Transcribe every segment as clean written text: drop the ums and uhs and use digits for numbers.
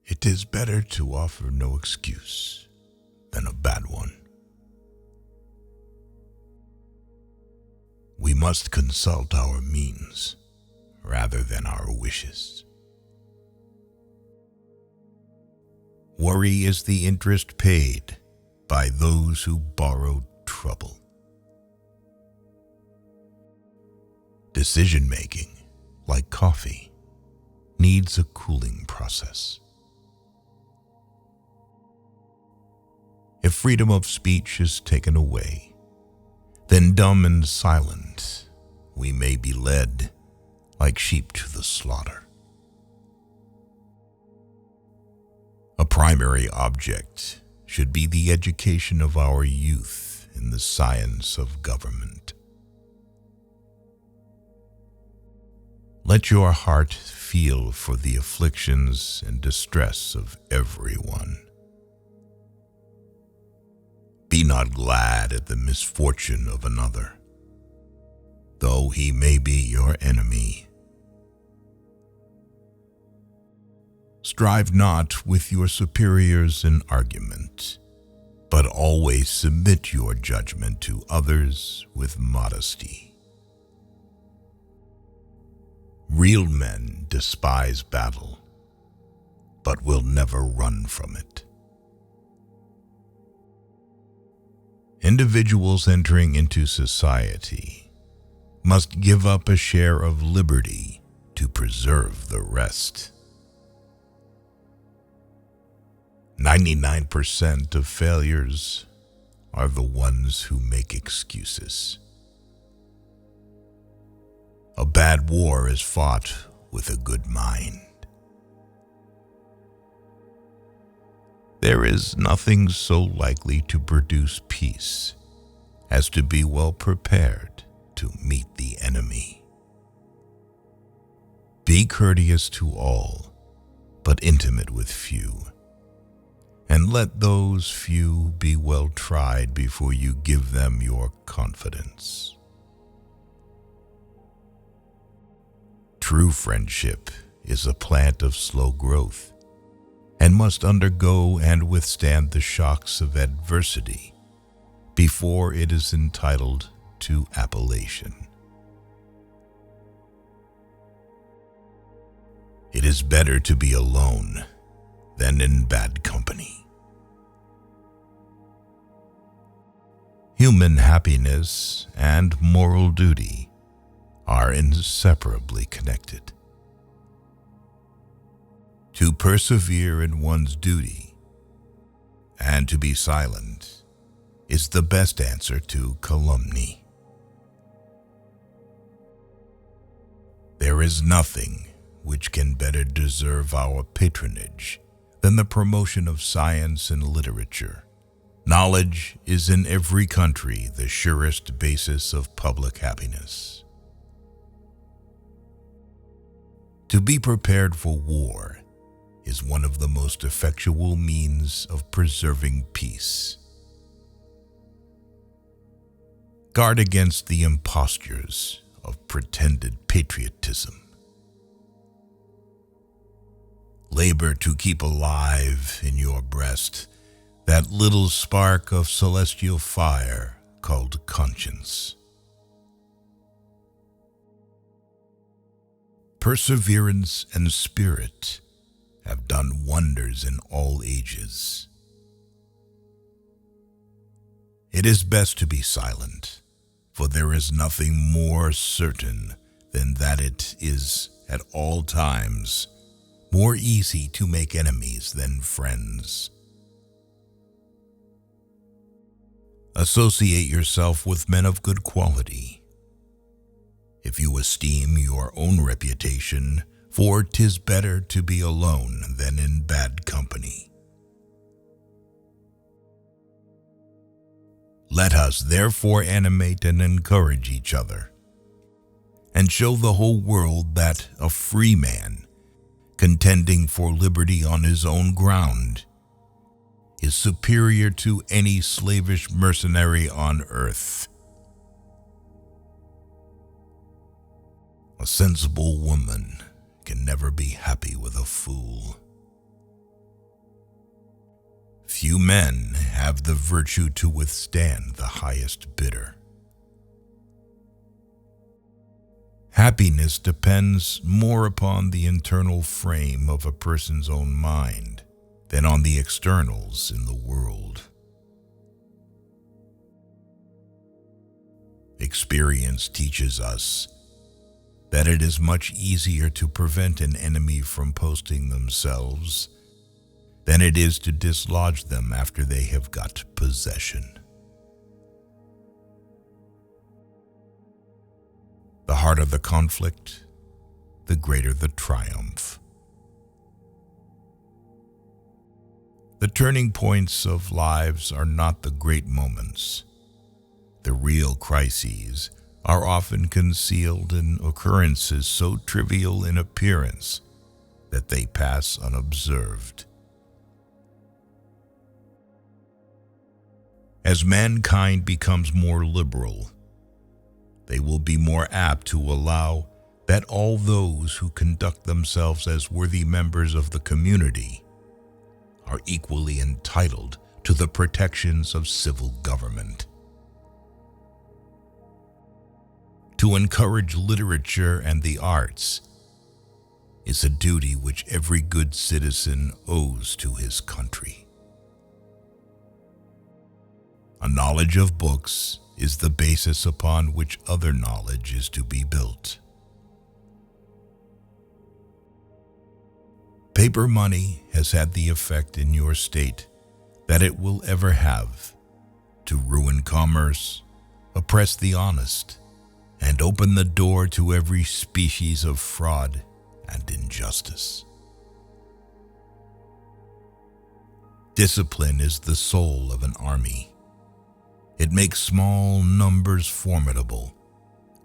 It is better to offer no excuse than a bad one. We must consult our means rather than our wishes. Worry is the interest paid by those who borrowed trouble. Decision-making, like coffee, needs a cooling process. If freedom of speech is taken away, then dumb and silent, we may be led like sheep to the slaughter. A primary object should be the education of our youth in the science of government. Let your heart feel for the afflictions and distress of everyone. Be not glad at the misfortune of another, though he may be your enemy. Strive not with your superiors in argument, but always submit your judgment to others with modesty. Real men despise battle, but will never run from it. Individuals entering into society must give up a share of liberty to preserve the rest. 99% of failures are the ones who make excuses. A bad war is fought with a good mind. There is nothing so likely to produce peace as to be well prepared to meet the enemy. Be courteous to all, but intimate with few, and let those few be well tried before you give them your confidence. True friendship is a plant of slow growth, and must undergo and withstand the shocks of adversity before it is entitled to appellation. It is better to be alone than in bad company. Human happiness and moral duty are inseparably connected. To persevere in one's duty and to be silent is the best answer to calumny. There is nothing which can better deserve our patronage than the promotion of science and literature. Knowledge is in every country the surest basis of public happiness. To be prepared for war is one of the most effectual means of preserving peace. Guard against the impostures of pretended patriotism. Labor to keep alive in your breast that little spark of celestial fire called conscience. Perseverance and spirit have done wonders in all ages. It is best to be silent, for there is nothing more certain than that it is at all times more easy to make enemies than friends. Associate yourself with men of good quality. If you esteem your own reputation, for 'tis better to be alone than in bad company. Let us therefore animate and encourage each other, and show the whole world that a free man, contending for liberty on his own ground, is superior to any slavish mercenary on earth. A sensible woman can never be happy with a fool, few men have the virtue to withstand the highest bidder. Happiness depends more upon the internal frame of a person's own mind than on the externals in the world. Experience teaches us that it is much easier to prevent an enemy from posting themselves than it is to dislodge them after they have got possession. The harder the conflict, the greater the triumph. The turning points of lives are not the great moments. The real crises are often concealed in occurrences so trivial in appearance that they pass unobserved. As mankind becomes more liberal, they will be more apt to allow that all those who conduct themselves as worthy members of the community are equally entitled to the protections of civil government. To encourage literature and the arts is a duty which every good citizen owes to his country. A knowledge of books is the basis upon which other knowledge is to be built. Paper money has had the effect in your state that it will ever have to ruin commerce, oppress the honest, and open the door to every species of fraud and injustice. Discipline is the soul of an army. It makes small numbers formidable,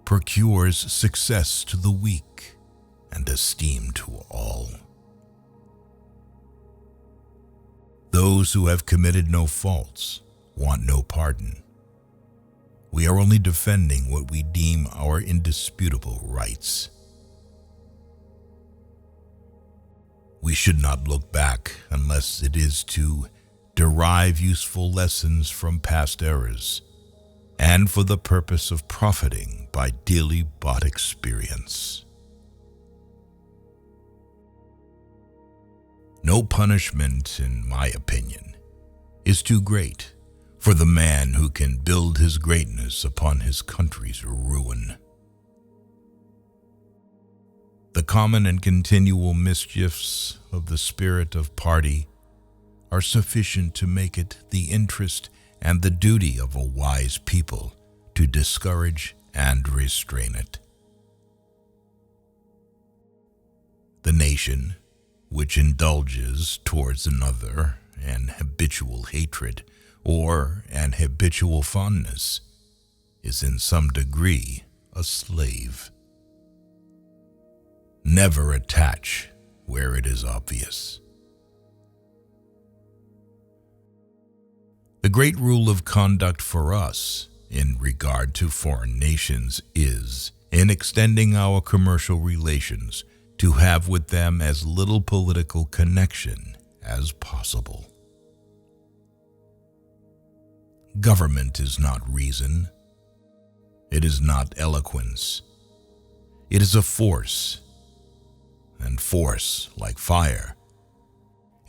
procures success to the weak, and esteem to all. Those who have committed no faults want no pardon. We are only defending what we deem our indisputable rights. We should not look back unless it is to derive useful lessons from past errors, and for the purpose of profiting by dearly bought experience. No punishment, in my opinion, is too great for the man who can build his greatness upon his country's ruin. The common and continual mischiefs of the spirit of party are sufficient to make it the interest and the duty of a wise people to discourage and restrain it. The nation, which indulges towards another an habitual hatred or an habitual fondness, is in some degree a slave. Never attach where it is obvious. The great rule of conduct for us in regard to foreign nations is, in extending our commercial relations, to have with them as little political connection as possible. Government is not reason. It is not eloquence. It is a force, and force, like fire,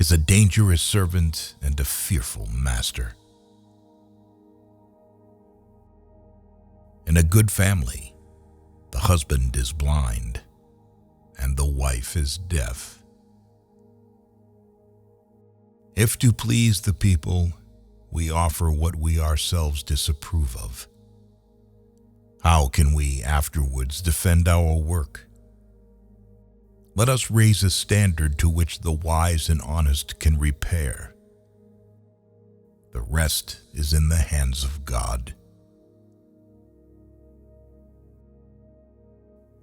is a dangerous servant and a fearful master. In a good family, the husband is blind, and the wife is deaf. If to please the people, we offer what we ourselves disapprove of, how can we afterwards defend our work? Let us raise a standard to which the wise and honest can repair. The rest is in the hands of God.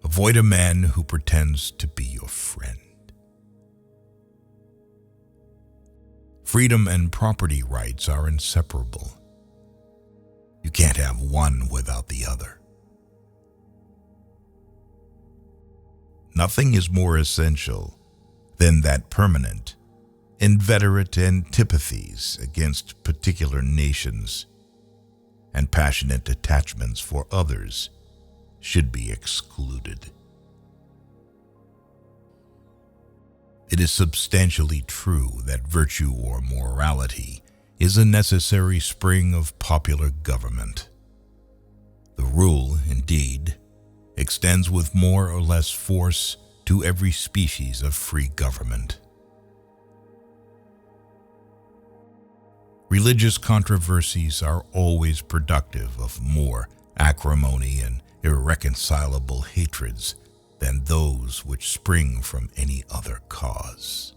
Avoid a man who pretends to be your friend. Freedom and property rights are inseparable. You can't have one without the other. Nothing is more essential than that permanent, inveterate antipathies against particular nations, and passionate attachments for others should be excluded. It is substantially true that virtue or morality is a necessary spring of popular government. The rule, indeed, extends with more or less force to every species of free government. Religious controversies are always productive of more acrimony and irreconcilable hatreds than those which spring from any other cause.